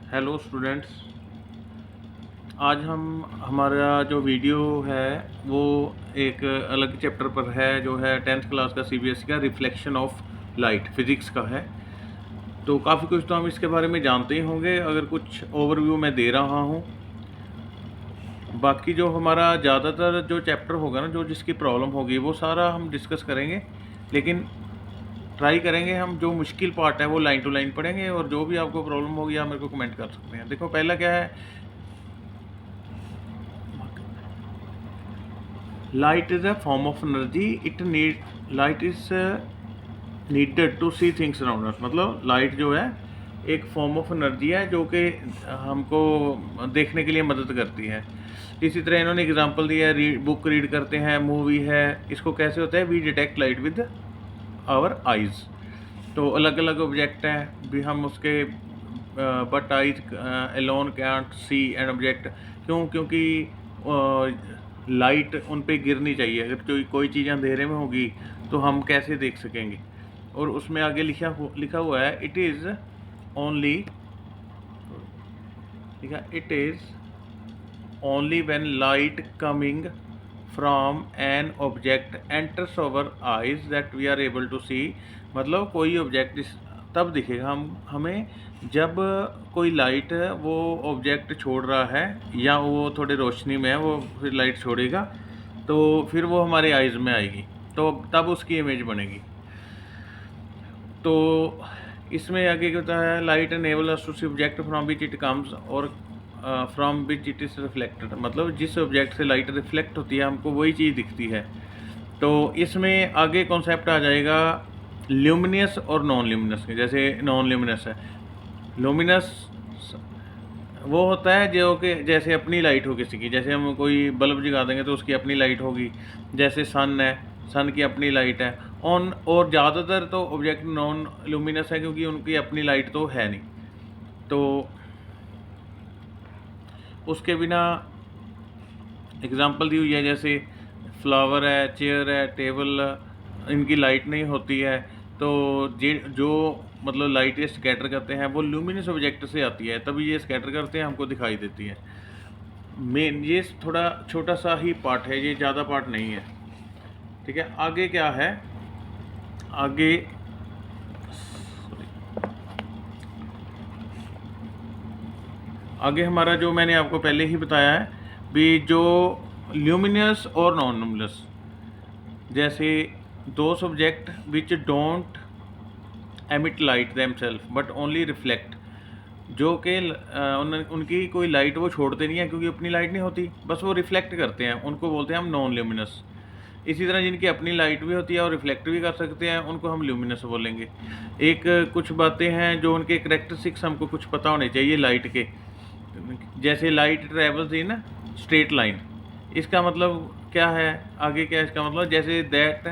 Hello students. आज हम हमारा जो वीडियो है वो एक अलग चैप्टर पर है, जो है 10th क्लास का सीबीएसई का रिफ्लेक्शन ऑफ लाइट फिज़िक्स का है। तो काफ़ी कुछ तो हम इसके बारे में जानते ही होंगे, अगर कुछ ओवरव्यू मैं दे रहा हूँ। बाकी जो हमारा ज़्यादातर जो चैप्टर होगा ना, जो जिसकी प्रॉब्लम होगी वो सारा हम डिस्कस करेंगे, लेकिन ट्राई करेंगे हम जो मुश्किल पार्ट है वो लाइन टू लाइन पढ़ेंगे, और जो भी आपको प्रॉब्लम होगी आप मेरे को कमेंट कर सकते हैं। देखो पहला क्या है, light is a form of energy. Light is needed to see things around us। मतलब लाइट जो है एक फॉर्म ऑफ एनर्जी है जो कि हमको देखने के लिए मदद करती है। इसी तरह इन्होंने एग्जांपल दिया है, बुक रीड करते हैं, मूवी है, इसको कैसे होता है, we detect light with our eyes. तो अलग अलग ऑब्जेक्ट हैं भी हम उसके but eyes alone can't see an object. क्योंकि लाइट उन पे गिरनी चाहिए। अगर कोई चीज़ अंधेरे में होगी तो हम कैसे देख सकेंगे। और उसमें आगे लिखा हुआ है, इट इज़ ओनली, ठीक है, it is only when light coming from an object enters over eyes that we are able to see. मतलब कोई ऑब्जेक्ट तब दिखेगा हमें जब कोई लाइट वो ऑब्जेक्ट छोड़ रहा है, या वो थोड़ी रोशनी में है, वो फिर लाइट छोड़ेगा तो फिर वो हमारे आइज़ में आएगी, तो तब उसकी इमेज बनेगी। तो इसमें आगे क्या होता है, light enable us to see object from which it comes और from which it is reflected. मतलब जिस ऑब्जेक्ट से लाइट रिफ्लेक्ट होती है हमको वही चीज़ दिखती है। तो इसमें आगे कॉन्सेप्ट आ जाएगा ल्यूमिनियस और नॉन ल्यूमिनस के। जैसे नॉन ल्यूमिनस है, लुमिनस वो होता है जो कि जैसे अपनी लाइट हो किसी की, जैसे हम कोई बल्ब जगा देंगे तो उसकी अपनी लाइट होगी। जैसे सन है, सन की अपनी लाइट है ऑन। और ज़्यादातर तो ऑब्जेक्ट नॉन लुमिनस है क्योंकि उनकी अपनी लाइट तो है नहीं। तो उसके बिना एग्जांपल दी हुई है, जैसे फ्लावर है, चेयर है, टेबल, इनकी लाइट नहीं होती है। तो जो मतलब लाइट ये स्कैटर करते हैं वो ल्यूमिनस ऑब्जेक्ट से आती है, तभी ये स्कैटर करते हैं, हमको दिखाई देती है। मेन ये थोड़ा छोटा सा ही पार्ट है, ये ज़्यादा पार्ट नहीं है। ठीक है, आगे क्या है, आगे आगे हमारा जो मैंने आपको पहले ही बताया है भी, जो ल्यूमिनस और नॉन लुमिनस, जैसे दो subject which don't emit light themselves but only reflect, जो कि उनकी कोई लाइट वो छोड़ते नहीं है क्योंकि अपनी लाइट नहीं होती, बस वो रिफ्लेक्ट करते हैं, उनको बोलते हैं हम नॉन ल्यूमिनस। इसी तरह जिनकी अपनी लाइट भी होती है और रिफ्लेक्ट भी कर सकते हैं, उनको हम ल्यूमिनस बोलेंगे। एक कुछ बातें हैं जो उनके करेक्टरिस्टिक्स हमको कुछ पता होने चाहिए लाइट के। जैसे light travels in straight line, इसका मतलब क्या है, आगे क्या है इसका मतलब, जैसे that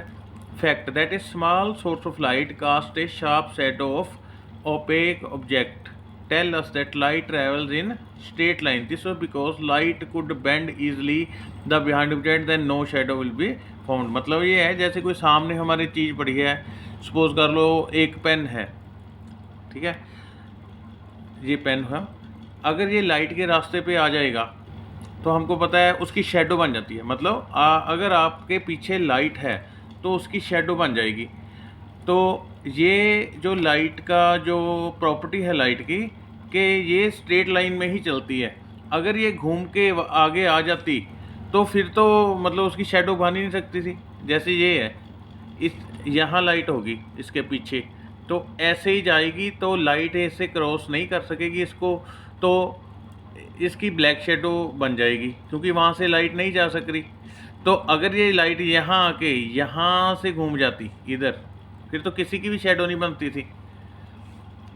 fact that a small source of light cast a sharp shadow of opaque object tell us that light travels in straight line. This was because light could bend easily the behind object, then no shadow will be found। मतलब ये है जैसे कोई सामने हमारी चीज़ पड़ी है, suppose कर लो एक पेन है, ठीक है, ये पेन है, अगर ये लाइट के रास्ते पे आ जाएगा तो हमको पता है उसकी शेडो बन जाती है। मतलब अगर आपके पीछे लाइट है तो उसकी शेडो बन जाएगी। तो ये जो लाइट का जो प्रॉपर्टी है लाइट की, कि ये स्ट्रेट लाइन में ही चलती है। अगर ये घूम के आगे आ जाती तो फिर तो मतलब उसकी शेडो बन ही नहीं सकती थी। जैसे ये है, इस यहाँ लाइट होगी इसके पीछे, तो ऐसे ही जाएगी तो लाइट ऐसे क्रॉस नहीं कर सकेगी इसको, तो इसकी ब्लैक शेडो बन जाएगी क्योंकि वहाँ से लाइट नहीं जा सक रही। तो अगर ये लाइट यहाँ आके यहाँ से घूम जाती इधर, फिर तो किसी की भी शेडो नहीं बनती थी।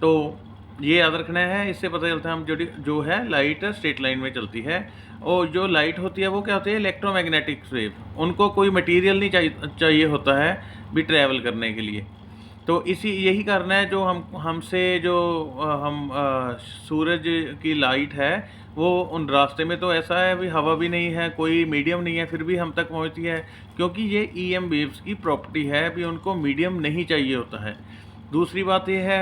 तो ये याद रखना है, इससे पता चलता है हम जो है लाइट स्ट्रेट लाइन में चलती है। और जो लाइट होती है वो क्या होती है, इलेक्ट्रोमैग्नेटिक वेव, उनको कोई मटेरियल नहीं चाहिए होता है भी ट्रैवल करने के लिए। तो यही कारण है जो हमसे जो सूरज की लाइट है वो उन रास्ते में तो ऐसा है भी हवा भी नहीं है, कोई मीडियम नहीं है, फिर भी हम तक पहुंचती है क्योंकि ये EM वेव्स की प्रॉपर्टी है भी, उनको मीडियम नहीं चाहिए होता है। दूसरी बात ये है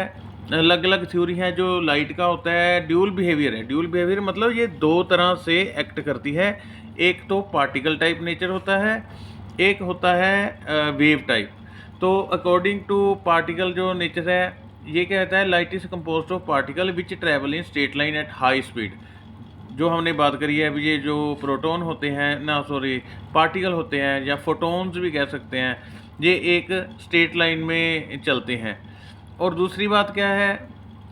अलग अलग थ्योरी है। जो लाइट का होता है ड्यूल बिहेवियर है। ड्यूल बिहेवियर मतलब ये दो तरह से एक्ट करती है। एक तो पार्टिकल टाइप नेचर होता है, एक होता है वेव टाइप। तो अकॉर्डिंग टू पार्टिकल जो नेचर है, ये कहता है light is composed of particle which travel in straight line at high speed. जो हमने बात करी है अभी, ये जो प्रोटॉन होते हैं ना, सॉरी, पार्टिकल होते हैं या फोटॉन्स भी कह सकते हैं, ये एक स्ट्रेट लाइन में चलते हैं। और दूसरी बात क्या है,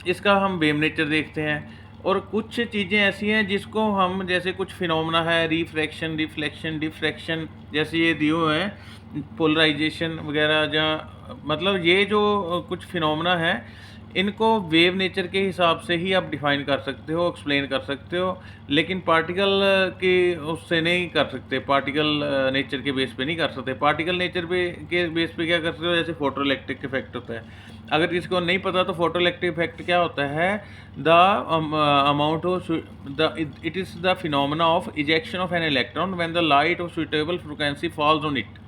इसका हम वेव नेचर देखते हैं। और कुछ चीज़ें ऐसी हैं जिसको हम, जैसे कुछ फिनोमेना है, रिफ्रैक्शन, रिफ्लेक्शन, डिफ्रैक्शन, जैसे ये दिए हुए हैं, पोलराइजेशन वगैरह, जहाँ मतलब ये जो कुछ फिनोमेना है, इनको वेव नेचर के हिसाब से ही आप डिफाइन कर सकते हो, एक्सप्लेन कर सकते हो, लेकिन पार्टिकल के उससे नहीं कर सकते। पार्टिकल नेचर के बेस पे नहीं कर सकते। पार्टिकल नेचर पे के बेस पे क्या कर सकते हो, जैसे फोटो इलेक्ट्रिक इफेक्ट होता है। अगर किसी को नहीं पता तो फोटो इलेक्ट्रिक इफेक्ट क्या होता है, the amount of the it is the phenomena of ejection of an electron when the light of suitable frequency falls on it.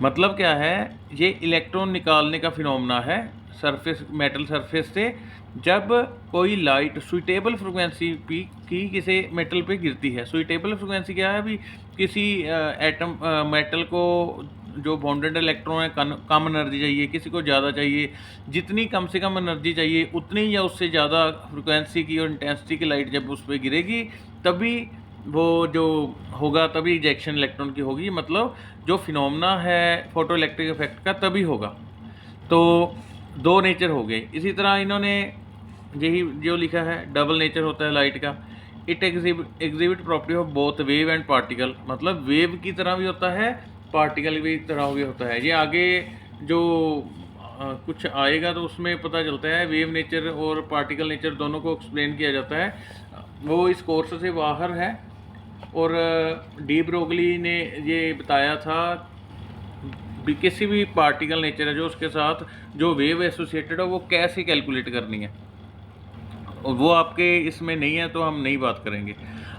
मतलब क्या है, ये इलेक्ट्रॉन निकालने का फिनोमेना है सरफेस, मेटल सरफेस से, जब कोई लाइट सुइटेबल फ्रिक्वेंसी की किसी मेटल पे गिरती है। सुइटेबल फ्रिक्वेंसी क्या है, अभी किसी एटम मेटल को जो बॉन्डेड इलेक्ट्रॉन है कम एनर्जी चाहिए, किसी को ज़्यादा चाहिए। जितनी कम से कम एनर्जी चाहिए उतनी या उससे ज़्यादा फ्रिक्वेंसी की और इंटेंसिटी की लाइट जब उस पर गिरेगी, तभी वो जो होगा, तभी इजेक्शन इलेक्ट्रॉन की होगी। मतलब जो फिनोमेना है फोटो इलेक्ट्रिक इफेक्ट का तभी होगा। तो दो नेचर हो गए। इसी तरह इन्होंने यही जो लिखा है, डबल नेचर होता है लाइट का। It exhibit property of both wave and particle. मतलब वेव की तरह भी होता है, पार्टिकल की तरह भी होता है। ये आगे जो कुछ आएगा तो उसमें पता चलता है, वेव नेचर और पार्टिकल नेचर दोनों को एक्सप्लेन किया जाता है। वो इस कोर्स से बाहर है। और डी ब्रोगली ने ये बताया था भी किसी भी पार्टिकल नेचर है जो उसके साथ जो वेव एसोसिएटेड है वो कैसे कैलकुलेट करनी है, और वो आपके इसमें नहीं है तो हम नहीं बात करेंगे।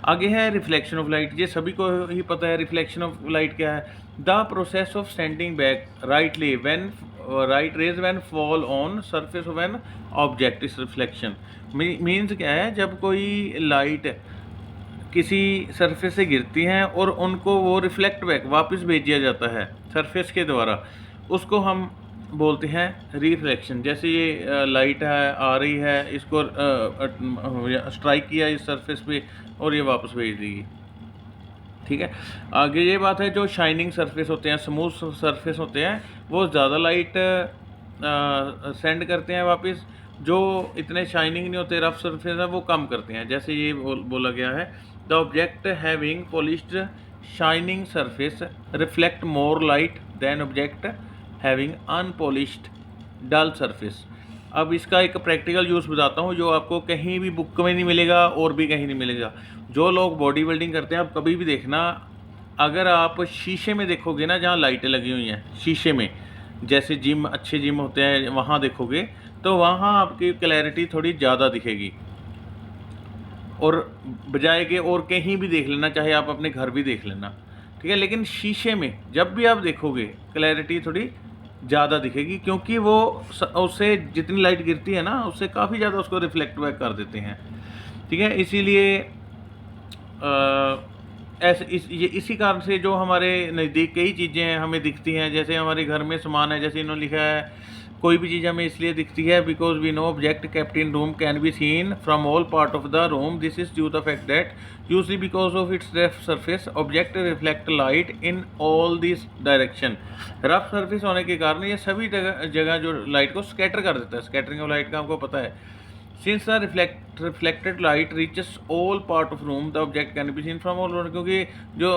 आगे है रिफ्लेक्शन ऑफ लाइट। ये सभी को ही पता है रिफ्लेक्शन ऑफ लाइट क्या है। The process of sending back rightly when right rays when fall on surface of an object is reflection. Means क्या है, जब कोई लाइट किसी सरफेस से गिरती हैं और उनको वो रिफ्लेक्ट बैक वापस भेज दिया जाता है सरफेस के द्वारा, उसको हम बोलते हैं रिफ्लेक्शन। जैसे ये लाइट है, आ रही है, इसको स्ट्राइक किया इस सरफेस पे और ये वापस भेज देगी। ठीक है। आगे ये बात है, जो शाइनिंग सरफेस होते हैं, स्मूथ सरफेस होते हैं, वो ज़्यादा लाइट सेंड करते हैं वापस। जो इतने शाइनिंग नहीं होते, रफ सरफेस है, वो कम करते हैं। जैसे ये बोला गया है, the object having polished shining surface reflect more light than object having unpolished dull surface. अब इसका एक प्रैक्टिकल यूज़ बताता हूँ जो आपको कहीं भी बुक में नहीं मिलेगा और भी कहीं नहीं मिलेगा। जो लोग बॉडी बिल्डिंग करते हैं, आप कभी भी देखना, अगर आप शीशे में देखोगे ना, जहाँ लाइटें लगी हुई हैं शीशे में, जैसे जिम, अच्छे जिम होते हैं, वहाँ देखोगे तो वहाँ आपकी क्लैरिटी थोड़ी ज़्यादा दिखेगी। और बजाय के और कहीं भी देख लेना, चाहे आप अपने घर भी देख लेना, ठीक है, लेकिन शीशे में जब भी आप देखोगे क्लैरिटी थोड़ी ज़्यादा दिखेगी, क्योंकि वो उससे जितनी लाइट गिरती है ना, उससे काफ़ी ज़्यादा उसको रिफ्लेक्ट बैक कर देते हैं। ठीक है, इसीलिए ऐसे इसी कारण से जो हमारे नज़दीक कई चीज़ें हैं हमें दिखती हैं। जैसे हमारे घर में सामान है, जैसे इन्होंने लिखा है, कोई भी चीज़ हमें इसलिए दिखती है because we know object kept in room can be seen from all part of the room. This is due the fact that usually because of its rough surface object reflect light in all this direction. Rough surface होने के कारण ये सभी जगह जो light को scatter कर देता है। स्कैटरिंग ऑफ लाइट का हमको पता है। Since the reflected light reaches all part of room the object can be seen from all. क्योंकि जो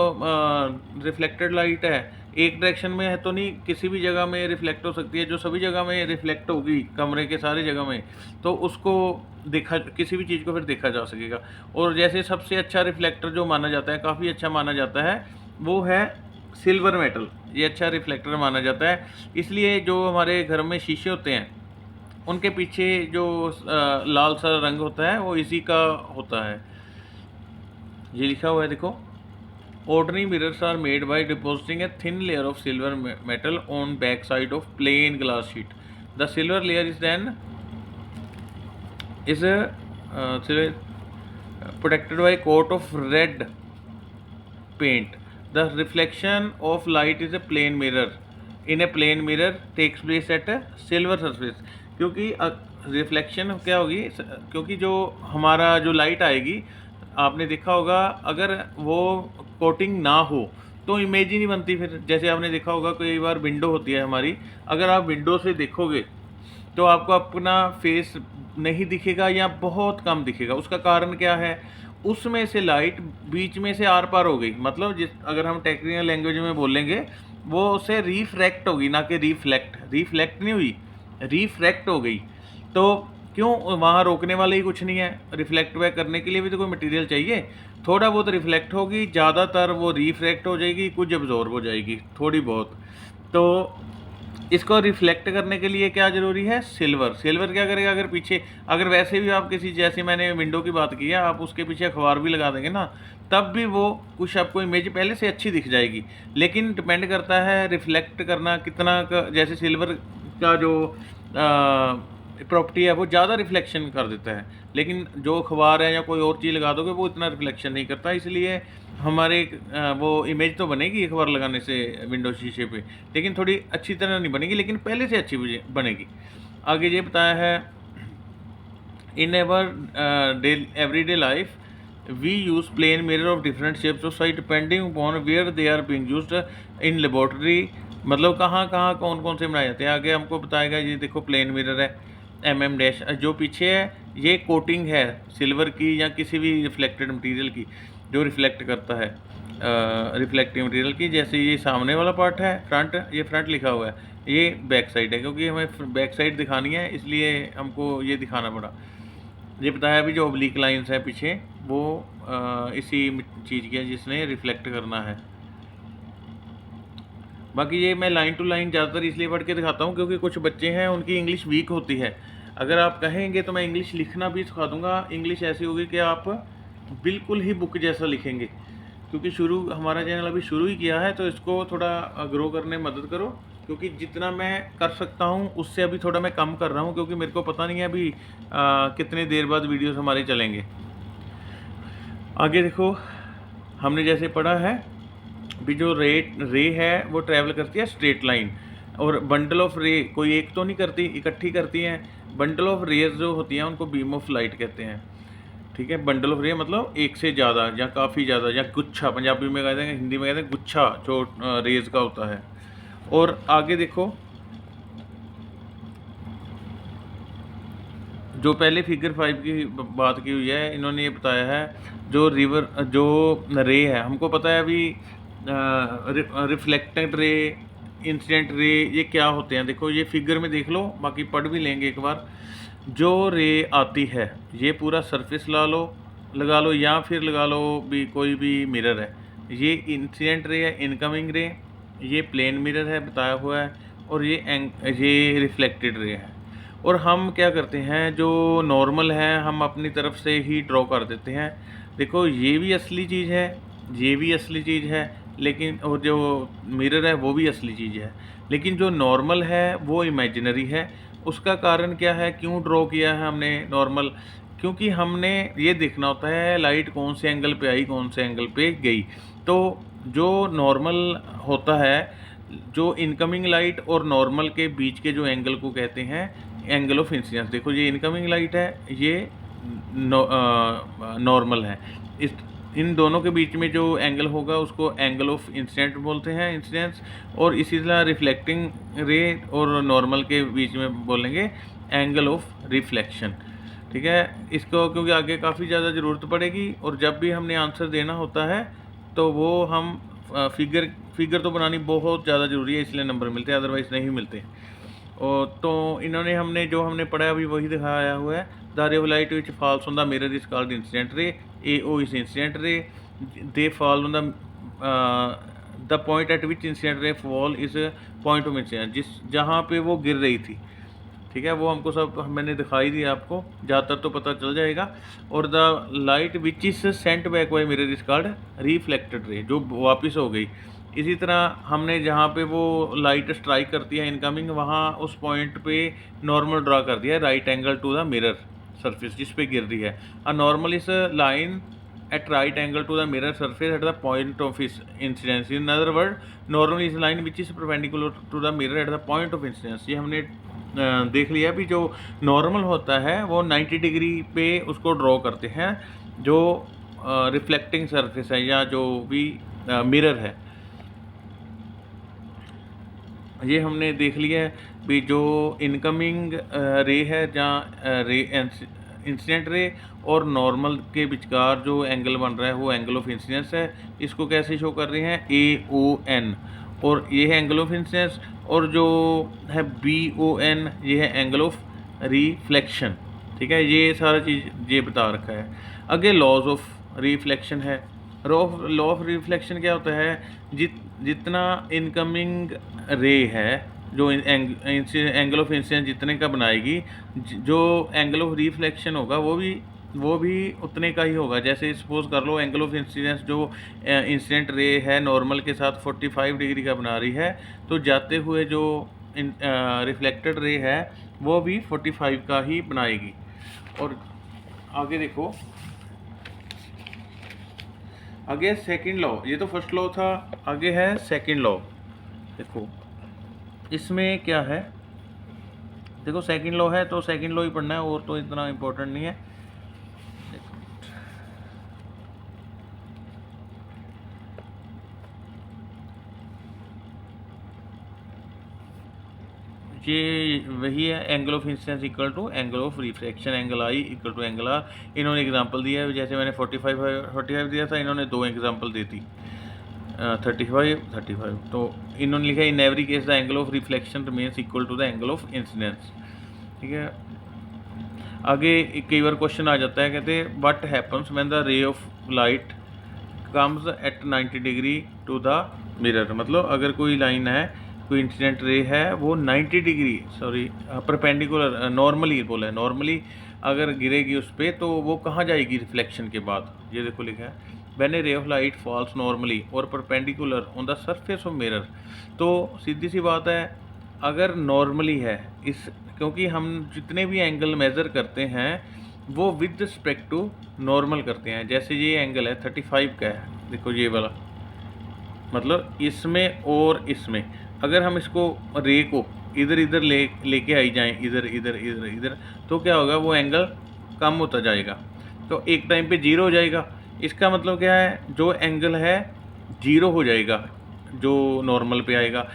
रिफ्लेक्टेड लाइट है एक डायरेक्शन में है तो नहीं, किसी भी जगह में रिफ्लेक्ट हो सकती है। जो सभी जगह में रिफ्लेक्ट होगी कमरे के सारी जगह में, तो उसको देखा, किसी भी चीज़ को फिर देखा जा सकेगा। और जैसे सबसे अच्छा रिफ्लेक्टर जो माना जाता है, काफ़ी अच्छा माना जाता है, वो है सिल्वर मेटल। ये अच्छा रिफ्लेक्टर माना जाता है। इसलिए जो हमारे घर में शीशे होते हैं उनके पीछे जो लाल सा रंग होता है वो इसी का होता है। ये लिखा हुआ है देखो, ordinary mirrors are made by depositing a thin layer of silver metal on back side of plain glass sheet. The silver layer is then is protected by a coat of red paint. The reflection of light is a plane mirror. In a plane mirror takes place at a silver surface. क्योंकि reflection क्या होगी, क्योंकि जो हमारा जो light आएगी, आपने देखा होगा अगर वो कोटिंग ना हो तो इमेज ही नहीं बनती। फिर जैसे आपने देखा होगा कई बार विंडो होती है हमारी, अगर आप विंडो से देखोगे तो आपको अपना फेस नहीं दिखेगा या बहुत कम दिखेगा। उसका कारण क्या है, उसमें से लाइट बीच में से आर पार हो गई, मतलब जिस अगर हम टेक्निकल लैंग्वेज में बोलेंगे वो उससे रिफ्रैक्ट होगी, ना कि रिफ्लेक्ट नहीं हुई, रिफ्रैक्ट हो गई। तो क्यों, वहाँ रोकने वाला ही कुछ नहीं है, रिफ्लेक्ट बैक करने के लिए भी तो कोई मटेरियल चाहिए। थोड़ा बहुत रिफ्लेक्ट होगी, ज़्यादातर वो रिफ्रैक्ट हो जाएगी, कुछ एब्जॉर्ब हो जाएगी थोड़ी बहुत। तो इसको रिफ्लेक्ट करने के लिए क्या ज़रूरी है, सिल्वर। सिल्वर क्या करेगा, अगर पीछे, अगर वैसे भी आप किसी, जैसे मैंने विंडो की बात की है, आप उसके पीछे अखबार भी लगा देंगे ना, तब भी वो कुछ आपको इमेज पहले से अच्छी दिख जाएगी। लेकिन डिपेंड करता है रिफ्लेक्ट करना कितना जैसे सिल्वर का जो प्रॉपर्टी है वो ज़्यादा रिफ्लेक्शन कर देता है, लेकिन जो अखबार है या कोई और चीज़ लगा दोगे वो इतना रिफ्लेक्शन नहीं करता। इसलिए हमारे वो इमेज तो बनेगी अखबार लगाने से विंडो शीशे पे, लेकिन थोड़ी अच्छी तरह नहीं बनेगी, लेकिन पहले से अच्छी बनेगी। आगे ये बताया है, in ever everyday life we use plane mirror of different shapes of size depending upon where they are being used in laboratory. मतलब कहाँ कहाँ कौन कौन से बनाए जाते हैं, आगे हमको बताएगा। ये देखो प्लेन मिरर है, डैश जो पीछे है ये कोटिंग है सिल्वर की या किसी भी रिफ्लेक्टेड मटेरियल की जो रिफ्लेक्ट करता है, रिफ्लेक्टिव मटेरियल की। जैसे ये सामने वाला पार्ट है फ्रंट, ये फ्रंट लिखा हुआ है, ये बैक साइड है, क्योंकि हमें बैक साइड दिखानी है इसलिए हमको ये दिखाना पड़ा। ये बताया भी जो ओब्लिक लाइंस है पीछे वो इसी चीज़ की है जिसने रिफ्लेक्ट करना है। बाकी ये मैं लाइन टू लाइन ज़्यादातर इसलिए पढ़ के दिखाता हूँ क्योंकि कुछ बच्चे हैं उनकी इंग्लिश वीक होती है। अगर आप कहेंगे तो मैं इंग्लिश लिखना भी सिखा दूँगा। इंग्लिश ऐसी होगी कि आप बिल्कुल ही बुक जैसा लिखेंगे, क्योंकि हमारा चैनल अभी शुरू ही किया है, तो इसको थोड़ा ग्रो करने में मदद करो, क्योंकि जितना मैं कर सकता हूँ उससे अभी थोड़ा मैं कम कर रहा हूँ, क्योंकि मेरे को पता नहीं है अभी कितने देर बाद वीडियोस हमारे चलेंगे। आगे देखो, हमने जैसे पढ़ा है भी जो रे है वो ट्रैवल करती है स्ट्रेट लाइन, और बंडल ऑफ रे कोई एक तो नहीं करती, इकट्ठी करती हैं। बंडल ऑफ रेज जो होती हैं उनको बीम ऑफ लाइट कहते हैं। ठीक है, बंडल ऑफ रे मतलब एक से ज़्यादा या काफ़ी ज़्यादा, या गुच्छा पंजाबी में कहते हैं, हिंदी में कहते हैं गुच्छा जो रेज का होता है। और आगे देखो, जो पहले फिगर 5 की बात की हुई है, इन्होंने ये बताया है जो रे है, हमको पता है अभी रिफ्लेक्टेड रे, इंसिडेंट रे, ये क्या होते हैं। देखो ये फिगर में देख लो, बाकी पढ़ भी लेंगे एक बार। जो रे आती है ये पूरा सरफेस लगा लो या फिर लगा लो भी कोई भी मिरर है, ये इंसिडेंट रे है, इनकमिंग रे, ये प्लेन मिरर है बताया हुआ है, और ये रिफ्लेक्टेड रे है। और हम क्या करते हैं, जो नॉर्मल है हम अपनी तरफ से ही ड्रॉ कर देते हैं। देखो ये भी असली चीज़ है, ये भी असली चीज़ है, लेकिन और जो मिरर है वो भी असली चीज़ है, लेकिन जो नॉर्मल है वो इमेजिनरी है। उसका कारण क्या है, क्यों ड्रॉ किया है हमने नॉर्मल, क्योंकि हमने ये देखना होता है लाइट कौन से एंगल पे आई, कौन से एंगल पे गई। तो जो नॉर्मल होता है, जो इनकमिंग लाइट और नॉर्मल के बीच के जो एंगल को कहते हैं एंगल ऑफ इंसिडेंस। देखो ये इनकमिंग लाइट है, ये नॉर्मल है, इन दोनों के बीच में जो एंगल होगा उसको एंगल ऑफ इंसिडेंट बोलते हैं, इंसिडेंस। और इसी तरह रिफ्लेक्टिंग रे और नॉर्मल के बीच में बोलेंगे एंगल ऑफ रिफ्लेक्शन। ठीक है, इसको क्योंकि आगे काफ़ी ज़्यादा ज़रूरत पड़ेगी, और जब भी हमने आंसर देना होता है तो वो हम फिगर तो बनानी बहुत ज़्यादा ज़रूरी है, इसलिए नंबर मिलते हैं, अदरवाइज़ नहीं मिलते। और तो हमने पढ़ा अभी वही दिखाया हुआ है। The ray of light which falls on the mirror is called incident ray, AO is incident ray, they fall on the point eight which incident ray fall is point of incident, जहाँ पे वो गिर रही थी। ठीक है, वो हमको सब मैंने दिखाई दिया, आपको ज़्यादातर तो पता चल जाएगा। और the light which is sent back by mirror is called reflected ray, जो वापस हो गई। इसी तरह हमने जहाँ पे वो लाइट स्ट्राइक करती है इनकमिंग, वहाँ उस पॉइंट पे नॉर्मल ड्रा कर दिया, right angle to the mirror. Surface जिस पे गिर रही है। A normal is line at right angle to the mirror surface at the point of its incidence. In other word, normal is line which is perpendicular to the mirror at the point of incidence. ये हमने देख लिया भी जो normal होता है वो 90 degree पे उसको ड्रॉ करते हैं जो रिफ्लेक्टिंग सरफेस है या जो भी मिरर है। ये हमने देख लिया है भी जो इनकमिंग रे है जहाँ रे इंसिडेंट रे और नॉर्मल के विचकार जो एंगल बन रहा है वो एंगल ऑफ इंसिडेंस है। इसको कैसे शो कर रहे हैं, AON, और ये है एंगल ऑफ इंसिडेंस, और जो है BON ये है एंगल ऑफ रिफ्लेक्शन। ठीक है, ये सारा चीज़ ये बता रखा है। आगे लॉज ऑफ रिफ्लेक्शन है। लॉ ऑफ रिफ्लेक्शन क्या होता है, जितना इनकमिंग रे है जो एंगल ऑफ इंसिडेंस जितने का बनाएगी, जो एंगल ऑफ रिफ्लेक्शन होगा वो भी उतने का ही होगा। जैसे सपोज कर लो एंगल ऑफ इंसिडेंस जो इंसिडेंट रे है नॉर्मल के साथ 45 डिग्री का बना रही है, तो जाते हुए जो रिफ्लेक्टेड रे है वो भी 45 का ही बनाएगी। और आगे देखो, आगे सेकंड लॉ, ये तो फर्स्ट लॉ था, आगे है सेकंड लॉ। देखो इसमें क्या है, देखो सेकंड लॉ है तो सेकंड लॉ ही पढ़ना है, और तो इतना इम्पोर्टेंट नहीं है। ये वही है, angle of incidence equal to angle of reflection, angle I equal to angle R. इन्होंने एग्जांपल दिया है, जैसे मैंने 45 दिया था, इन्होंने 2 एग्जांपल दी थी, 35। तो इन्होंने लिखा in every case the angle of reflection remains equal to the angle of incidence. ठीक है, आगे कई बार क्वेश्चन आ जाता है, कहते हैं what happens when the ray of light comes at 90 degree to the mirror. मतलब अगर कोई लाइन है, कोई इंसिडेंट रे है, वो 90 डिग्री परपेंडिकुलर नॉर्मली बोला है, नॉर्मली अगर गिरेगी उस पर तो वो कहाँ जाएगी रिफ्लेक्शन के बाद। ये देखो लिखा है when a ray of light falls normally और perpendicular on the surface of mirror. तो सीधी सी बात है, अगर नॉर्मली है इस, क्योंकि हम जितने भी एंगल मेज़र करते हैं वो विद रिस्पेक्ट टू नॉर्मल करते हैं। जैसे ये एंगल है 35 का है, देखो ये वाला, मतलब इसमें और इसमें अगर हम इसको रे को इधर इधर लेके आई जाएं, इधर इधर इधर इधर, तो क्या होगा, वो एंगल कम होता जाएगा, तो एक टाइम पे 0 हो जाएगा। इसका मतलब क्या है, जो एंगल है 0 हो जाएगा जो नॉर्मल पे आएगा।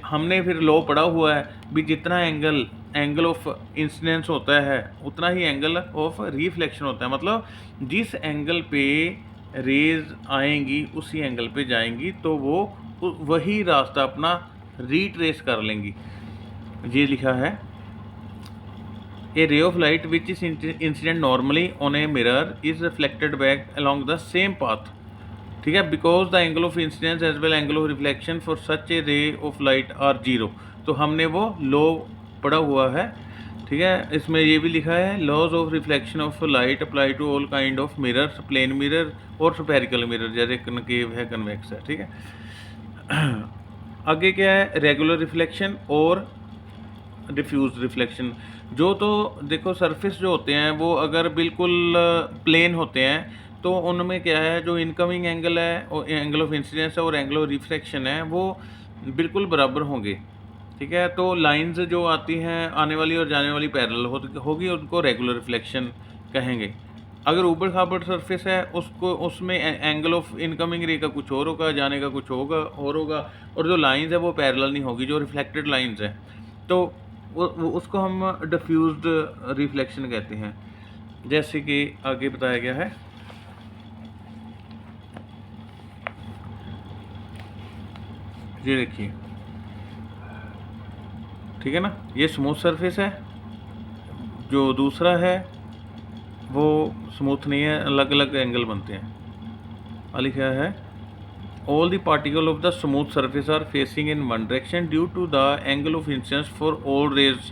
हमने फिर लॉ पढ़ा हुआ है भी जितना एंगल ऑफ इंसिडेंस होता है उतना ही एंगल ऑफ रिफ्लेक्शन होता है। मतलब जिस एंगल पे रेज आएंगी उसी एंगल पे जाएंगी, तो वो वही रास्ता अपना रीट्रेस कर लेंगी। ये लिखा है a ray of light which is incident normally on a mirror is reflected back along the same path. ठीक है, because the angle of incidence as well angle of reflection for such a ray of light are 0। तो हमने वो law पढ़ा हुआ है। ठीक है, इसमें ये भी लिखा है laws of reflection of light apply to all kind of mirrors, plane mirror और स्फेरिकल मिरर, जैसे कनकेव है, कन्वेक्स है। ठीक है, आगे क्या है, रेगुलर रिफ्लेक्शन और डिफ्यूज रिफ्लेक्शन। जो तो देखो सरफेस जो होते हैं वो अगर बिल्कुल प्लेन होते हैं तो उनमें क्या है, जो इनकमिंग एंगल है और एंगल ऑफ इंसिडेंस है और एंगल ऑफ रिफ्लेक्शन है वो बिल्कुल बराबर होंगे। ठीक है, तो लाइंस जो आती हैं आने वाली और जाने वाली पैरेलल होगी, उनको रेगुलर रिफ्लेक्शन कहेंगे। अगर ऊबड़ खाबड़ सरफेस है उसको, उसमें एंगल ऑफ इनकमिंग रे का कुछ और होगा, जाने का कुछ होगा, और जो लाइंस है वो पैरेलल नहीं होगी, जो रिफ्लेक्टेड लाइंस है, तो वो उसको हम डिफ्यूज्ड रिफ्लेक्शन कहते हैं। जैसे कि आगे बताया गया है, ये देखिए, ठीक है ना, ये स्मूथ सरफेस है, जो दूसरा है वो स्मूथ नहीं है, अलग अलग एंगल बनते हैं। लिखा है all the particles of the smooth surface are facing in one direction due to the angle of incidence for all rays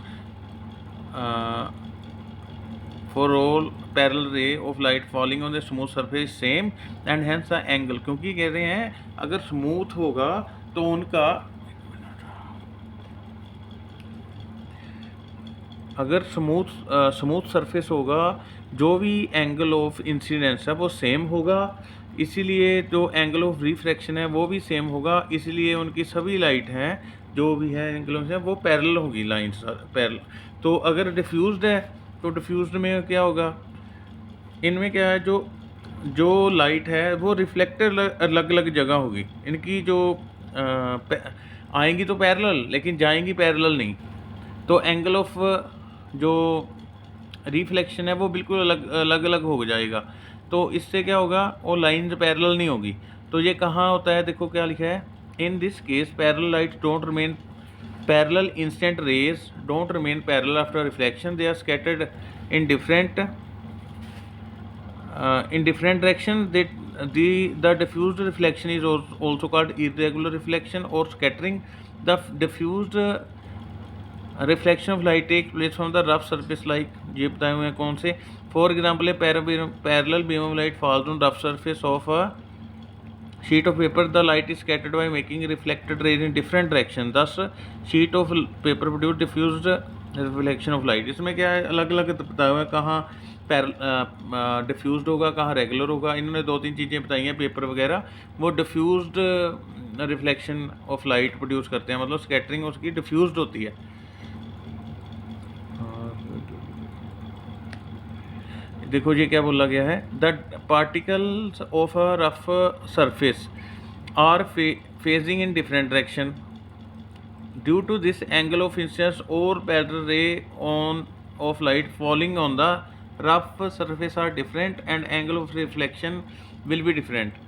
for all parallel ray of light falling on the smooth surface same and hence the angle। क्योंकि कह रहे हैं अगर smooth होगा तो उनका अगर smooth surface होगा, जो भी एंगल ऑफ इंसिडेंस है वो सेम होगा, इसीलिए जो एंगल ऑफ रिफ्रैक्शन है वो भी सेम होगा, इसलिए उनकी सभी लाइट हैं जो भी है एंगल है वो पैरेलल होगी, लाइंस पैरेलल। तो अगर डिफ्यूज्ड है तो डिफ्यूज्ड में क्या होगा, इनमें क्या है, जो जो लाइट है वो रिफ्लेक्टर अलग अलग जगह होगी, इनकी जो आएंगी तो पैरेलल लेकिन जाएंगी पैरेलल नहीं, तो एंगल ऑफ जो रिफ्लेक्शन है वो बिल्कुल अलग अलग अलग हो जाएगा। तो इससे क्या होगा, वो लाइंस पैरेलल नहीं होगी। तो ये कहाँ होता है, देखो क्या लिखा है, in this case parallel light don't remain parallel, incident rays don't remain parallel after reflection, they are scattered in different direction. The diffused reflection is also called irregular reflection or scattering. The diffused reflection of light takes place from the rough surface, like ये बताए हुए हैं कौन से, for example a parallel beam of light falls on rough surface of a sheet of paper. The light is scattered by making reflected rays in different direction, thus sheet of paper produce diffused reflection of light. इसमें क्या है, अलग अलग बताया हुआ है कहाँ diffused होगा, कहाँ रेगुलर होगा। इन्होंने 2-3 चीज़ें बताई हैं पेपर वगैरह, वो diffused reflection of light produce करते हैं, मतलब स्कैटरिंग उसकी डिफ्यूज्ड होती है। देखो ये क्या बोला गया है, the particles of a rough surface are facing in different direction due to this angle of incidence or parallel ray of light falling on the rough surface are different and angle of reflection will be different।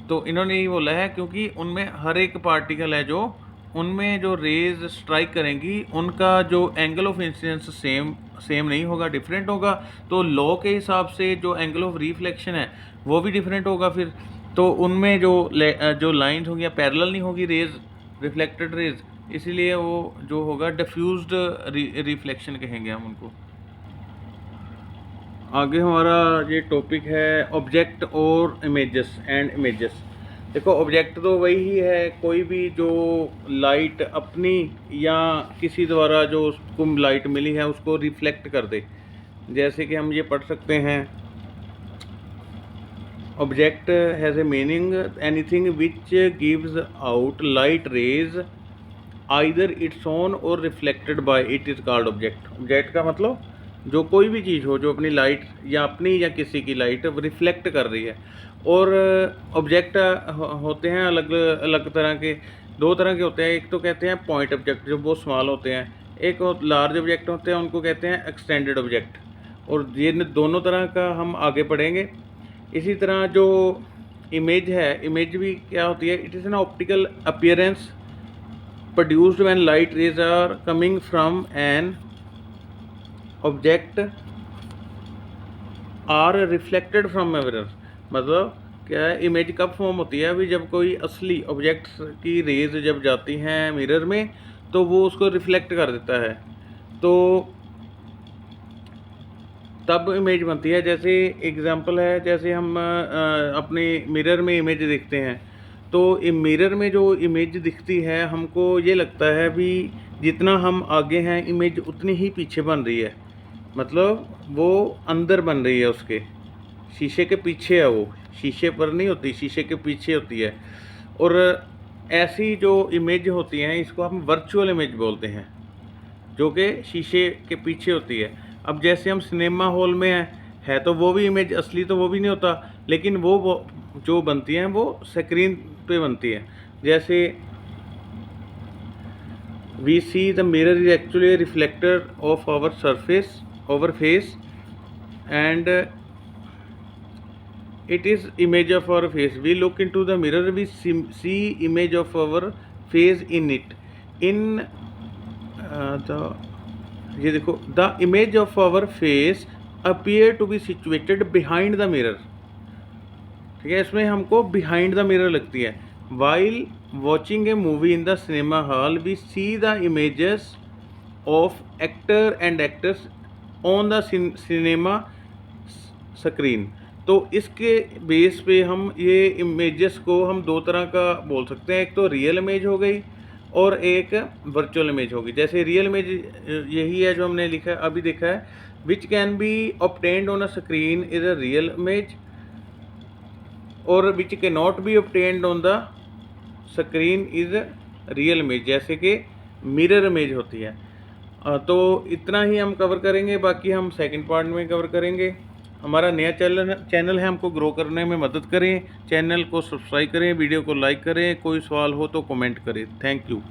तो इन्होंने ये बोला है क्योंकि उनमें हर एक particle है जो उनमें जो रेज स्ट्राइक करेंगी उनका जो एंगल ऑफ इंसिडेंस सेम नहीं होगा, डिफरेंट होगा। तो लॉ के हिसाब से जो एंगल ऑफ रिफ्लेक्शन है वो भी डिफरेंट होगा फिर। तो उनमें जो लाइंस होंगी पैरेलल नहीं होगी रेज, रिफ्लेक्टेड रेज, इसीलिए वो जो होगा डिफ्यूज्ड रिफ्लेक्शन कहेंगे हम उनको। आगे हमारा ये टॉपिक है ऑब्जेक्ट और इमेजेस एंड इमेजेस। देखो ऑब्जेक्ट तो वही ही है, कोई भी जो लाइट अपनी या किसी द्वारा जो उसको लाइट मिली है उसको रिफ्लेक्ट कर दे। जैसे कि हम ये पढ़ सकते हैं, object has a meaning anything which gives out light rays either its own और reflected by it is called object. Object का मतलब जो कोई भी चीज़ हो जो अपनी लाइट या अपनी या किसी की लाइट रिफ्लेक्ट कर रही है। और ऑब्जेक्ट होते हैं अलग अलग तरह के, 2 तरह के होते हैं। एक तो कहते हैं पॉइंट ऑब्जेक्ट जो बहुत स्मॉल होते हैं, एक लार्ज ऑब्जेक्ट होते हैं उनको कहते हैं एक्सटेंडेड ऑब्जेक्ट। और ये दोनों तरह का हम आगे पढ़ेंगे। इसी तरह जो इमेज है, इमेज भी क्या होती है, it is an optical appearance produced when light rays are coming from an object are reflected from a mirror। मतलब क्या है, इमेज कब फॉर्म होती है, अभी जब कोई असली ऑब्जेक्ट की रेज जब जाती हैं मिरर में तो वो उसको रिफ्लेक्ट कर देता है, तो तब इमेज बनती है। जैसे एग्जांपल है, जैसे हम अपने मिरर में इमेज देखते हैं तो मिरर में जो इमेज दिखती है हमको ये लगता है भी जितना हम आगे हैं इमेज उतनी ही पीछे बन रही है, मतलब वो अंदर बन रही है, उसके शीशे के पीछे है, वो शीशे पर नहीं होती, शीशे के पीछे होती है। और ऐसी जो इमेज होती हैं इसको हम वर्चुअल इमेज बोलते हैं, जो कि शीशे के पीछे होती है। अब जैसे हम सिनेमा हॉल में है तो वो भी इमेज असली तो वो भी नहीं होता, लेकिन वो जो बनती हैं वो स्क्रीन पे बनती है। जैसे we see the mirror is actually reflector of our surface our face and it is image of our face. We look into the mirror, we see image of our face in it. इन ये देखो, the image of our face appear to be situated behind the mirror. ठीक है, इसमें हमको behind the mirror लगती है। While watching a movie in the cinema hall we see the images of actor and actress on the cinema screen. तो इसके base पे हम ये इमेजेस को हम 2 तरह का बोल सकते हैं, एक तो रियल इमेज हो गई और एक वर्चुअल इमेज होगी। जैसे रियल इमेज यही है जो हमने लिखा है अभी देखा है, which can be obtained on a screen is a real image और विच के not be obtained on the screen is real image, जैसे कि मिरर इमेज होती है। तो इतना ही हम कवर करेंगे, बाकी हम सेकंड पार्ट में कवर करेंगे। हमारा नया चैनल है, हमको ग्रो करने में मदद करें, चैनल को सब्सक्राइब करें, वीडियो को लाइक करें, कोई सवाल हो तो कमेंट करें। Thank you.